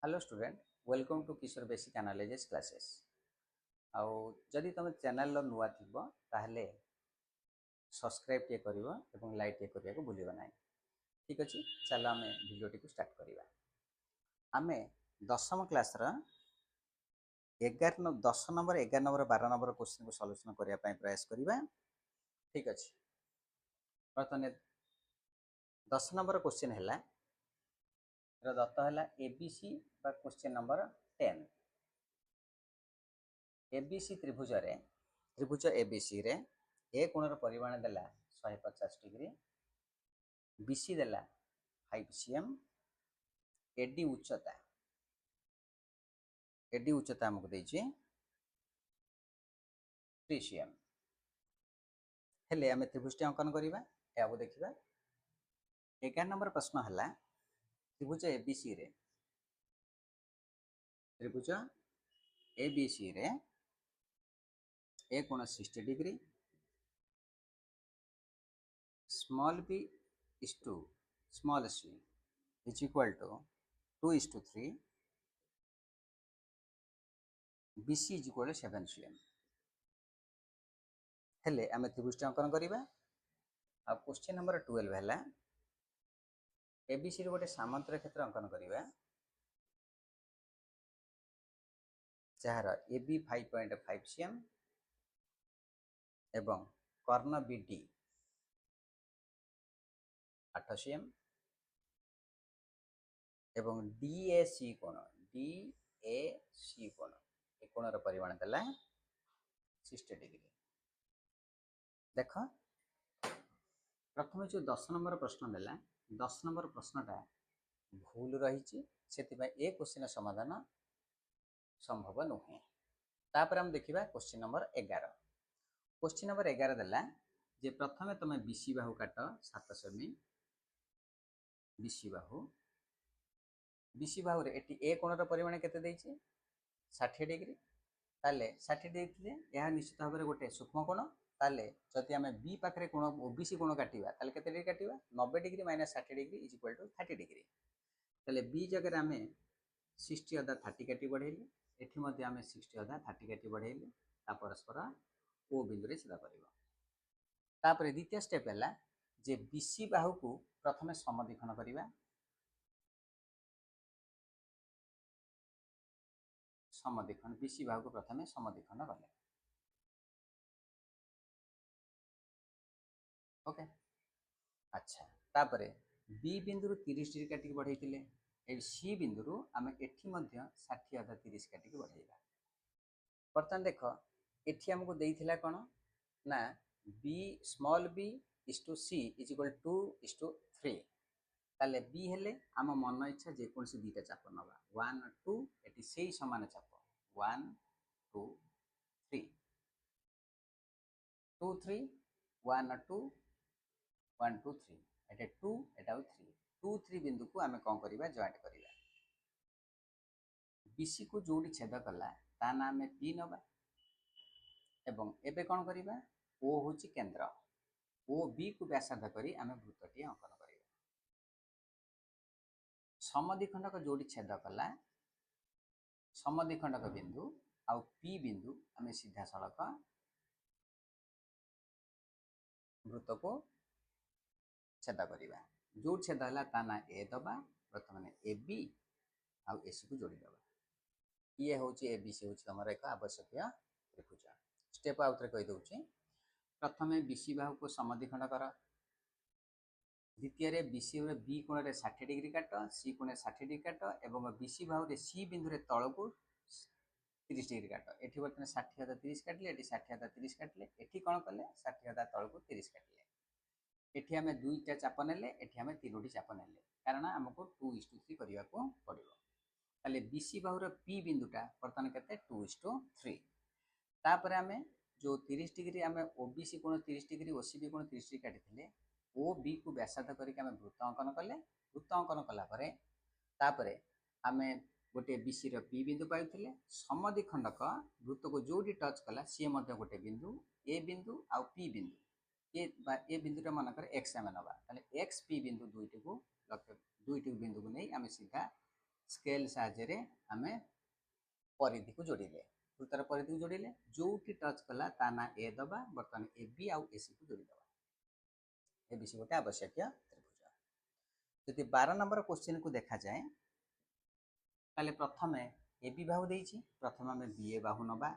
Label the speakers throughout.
Speaker 1: Hello student welcome to Kishore basic analysis classes आउ जदि तुम चैनल नुआ थिबो ताहले सब्सक्राइब टे करिवो एवं लाइक टे करिया को भूलिबो नाही। ठीक अछि, चलो आमे वीडियोटी को स्टार्ट करिबा। आमे दशम क्लास रा 10 नंबर 11 नंबर 12 नंबर क्वेश्चन को सॉल्यूशन करिया पई प्रयास करिबा। ठीक अछि, प्रथमे 10 नंबर क्वेश्चन हैला दत्त हैला एबीसी बा क्वेश्चन नंबर 10। एबीसी त्रिभुज एबीसी रे ए कोणर परिमाण देला 150 डिग्री, बीसी देला 5 cm, एडी उच्चता हमको देछि 3 cm। हेले आमे त्रिभुजटी अंकन करिबा। याबो देखिबा 11 नंबर प्रश्न हला त्रिभुज एबीसी रे ए कोण 60 degree, small b is to small c is equal to 2:3, BC is equal to 7 cm। हेले आमे त्रिभुजटी अंकन करिबा। आ क्वेश्चन नंबर 12 हैला एबीसी रे गोटे सामांतर क्षेत्र अंकन करिबा जहार AB 5.5 cm एवं कर्ण BD 8 cm एवं DAC कोण ए कोणर परिमाण देला 60 डिग्री। देख प्रथम जो 10 नंबर प्रश्न देला 10 नंबर प्रश्नटा भूल रही से ए क्वेश्चन समाधान संभव नुहे। तापर हम देखिबा क्वेश्चन नंबर 11। क्वेश्चन नंबर 11 देला जे प्रथमे तुम बीसी बाहु काट 7 सेमी, बीसी बाहु रे एटी ए कोणर परिमाण केते देछि 60 डिग्री। ताले 60 डिग्री यह निश्चित भाव में गोटे सूक्ष्म कोण। ताले जदि आमे बी पाखरे कोण ओबीसी कोण काटिबा ताले केते डिग्री काटिबा 90 degree minus 60 degree is equal to 30 degree. ताले बी जगह आमे 60 अदा 30 काटी बढ़ेली, एठी मध्ये आमे 60 अदा 30 काटी बढ़ेली ता परस्पर ओ बिंदु रे छेदा करिवो। तापर द्वितीय स्टेप हैला जे बीसी बाहु को प्रथमे समद्विखंड करिबा। समद्विखंड बीसी बाहु को प्रथमे समद्विखंड कले। ओके अच्छा, तापरे बी बिंदु रु 30 डिग्री काटी बढ़ेइतिले ए सी बिंदु रु आमे एठी मध्ये 60 अदा 30 काटी बढ़ेइबा। बर्तमान देख एठी हमको देइथिला कोन ना B small b is to c is equal to 2:3। ताले बी हेले आम मन इच्छा जे कोनसी दुईटा चाप नबा 1 2 एटी सेही समान चाप 1 2 3 2 3 1 2 1 2 3 एटे 2 एटा 3 2 3 बिंदु को आमे कोन करिबा जॉइंट करिबा। बीसी को जोडी छेद कला ता ना आमे पी नबा एवं एबे कोन करिबा ओ होची केंद्र ओ बी को व्यासार्ध करी आमे वृत्तटी अंकन करिबा। समद्विखंडक जोडी छेद कला समद्विखंडक बिंदु आउ पी बिंदु आमे सीधा सड़क वृत्त को छेद करिबा। जो छेद हला ता ना ए दबा प्रथम ए बी आउ एसी को जोड़ी दबा। ये होची एबीसी होची हमर एक आवश्यक त्रिभुज। स्टेप आउट रे कहि दउची। प्रथमे बीसी बाहु को समद्विखंड कर, द्वितीय रे बीसी रे बी कोण रे 60 डिग्री काट, सी कोण 60 डिग्री काट एवं बीसी बाहु रे सी बिंदु रे तळ को 30 डिग्री काट। एठी बर्तन 60 अदा 30 काटले, एठी 60 अदा 30 काटले, एठी कोण कले 60 अदा तळ को 30 काटले। एठी हमें दुईटा चाप नेले, एठी हमें तीनोटी चाप नेले कारण हमको 2:3 करिया को पड़िबो। ताले बीसी बाहुर पी बिंदुटा बर्तमान केते 2:3। तापर हमें जो 30 डिग्री हमें ओबीसी कोण 30 डिग्री ओसीबी कोण 30 डिग्री काटिथिले ओ बी को व्यासार्ध करके हमें वृत्त अंकन कले। वृत्त अंकन कला परे तापरे हमें गोटे बीसी रो पी बिंदु पाइथिले। समद्विखंडक वृत्त को जोडी टच कला सी मध्ये गोटे बिंदु ए बिंदु आ पी बिंदु ए बिंदुटा मानकर एक्स आम नवा ताले एक्स पी बिंदु दुईटी को लक्ष्य दुईटी बिंदु को नहीं आम सीधा स्केल साहाय्य आम परिधि को जोड़िले वृत्तर परिधि को जोड़िले जो टच कला ता ना ए दबा बर्तमान ए बी आउ ए सी को जोड़ीदबा ए बी सी गोटे आवश्यक त्रिभुज। यदि 12 नंबर क्वेश्चन को देखा जाए ताले प्रथम ए बी बाहु देइछि प्रथम आम बी ए बाहु नबा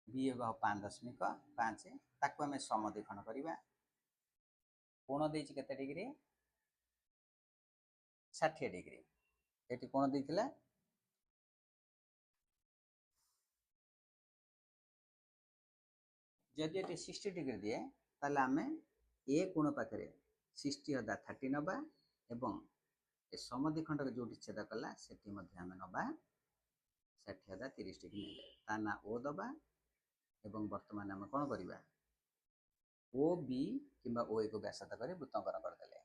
Speaker 1: बी ए बाहु 5.5 ताकू आम समद्विखंड करिबा कोण देइछि केते डिग्री 60 डिग्री एटी कोण देइथिला जदि ये 60 डिग्री दिए ताले आम ए कोण पाखे 60 हदा 30 नबा एवं ए समद्विखंड जो छेद कला से आम नबा 60 हदा 30 डिग्री नेले ता ना ओ दबा एवं वर्तमान आम कौन करवा ओ बी किंबा ओ ए को व्यासार्ध कर वृत्तंकन करदे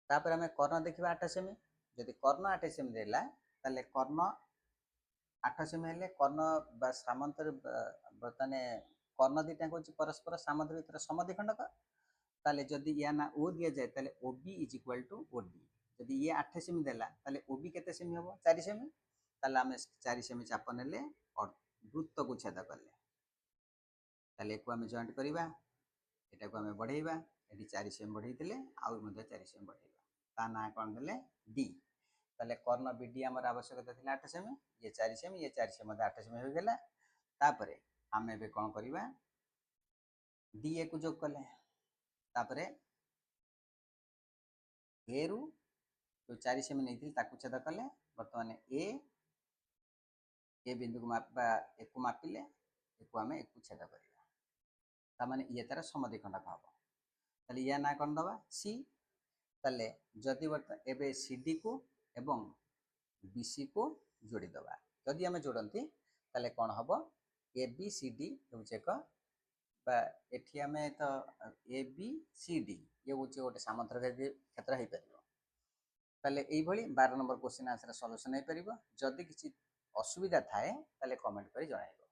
Speaker 1: तापर आम कर्ण देखा 8 सेमी जदि कर्ण 8 सेमी देला ताले कर्ण 8 सेमी हेले कर्ण बा सामंतर बर्तमान कर्ण दुटा हूँ परस्पर सामंतर भर समद्विखंडक ताले जदि या ना ओ दि जाए ताले O B is equal to O D जदि ये 8 सेमी देला ताले ओ बी केते सेमी हम 4 सेमी ताले आम 4 सेमी चाप नेले और वृत्त को छेद कले ताले को आम जॉइंट करवा एटा को आम बढ़ेवा ये 4 सेमी बढ़ेले आउ 4 सेमी बढ़ेवा ता ना कौन देले डी ताले कर्ण बी डी आमर आवश्यकता थी 8 सेमी ये 4 सेमी ये 4 सेमी 8 सेमी हो गला तापरे आम ए कौन करवा डी ए को जोग कले तापरे ए रु जो 4 सेमी नहीं ताकू छेद कले बर्तमान ए बिंदु को मापा एक को मापिले एक आम एक छेद करवा तामाने ये तार समद्विखंडक हम ताले या ना कौन दबा सी ताले जदि एबे सी डी को एवं बी सी को जोड़ी दबा जदि आम जोड़ती ताले कौन हम ए बी सी डी हूँ एक एठी आम तो ए बी सी डी ये हूँ गोटे सामंतर क्षेत्र हो पार ताले यही 12 नंबर क्वेश्चन आंसर सॉल्यूशन हो पार जदि किसी असुविधा थाए ताले कमेंट कर जणाइबो।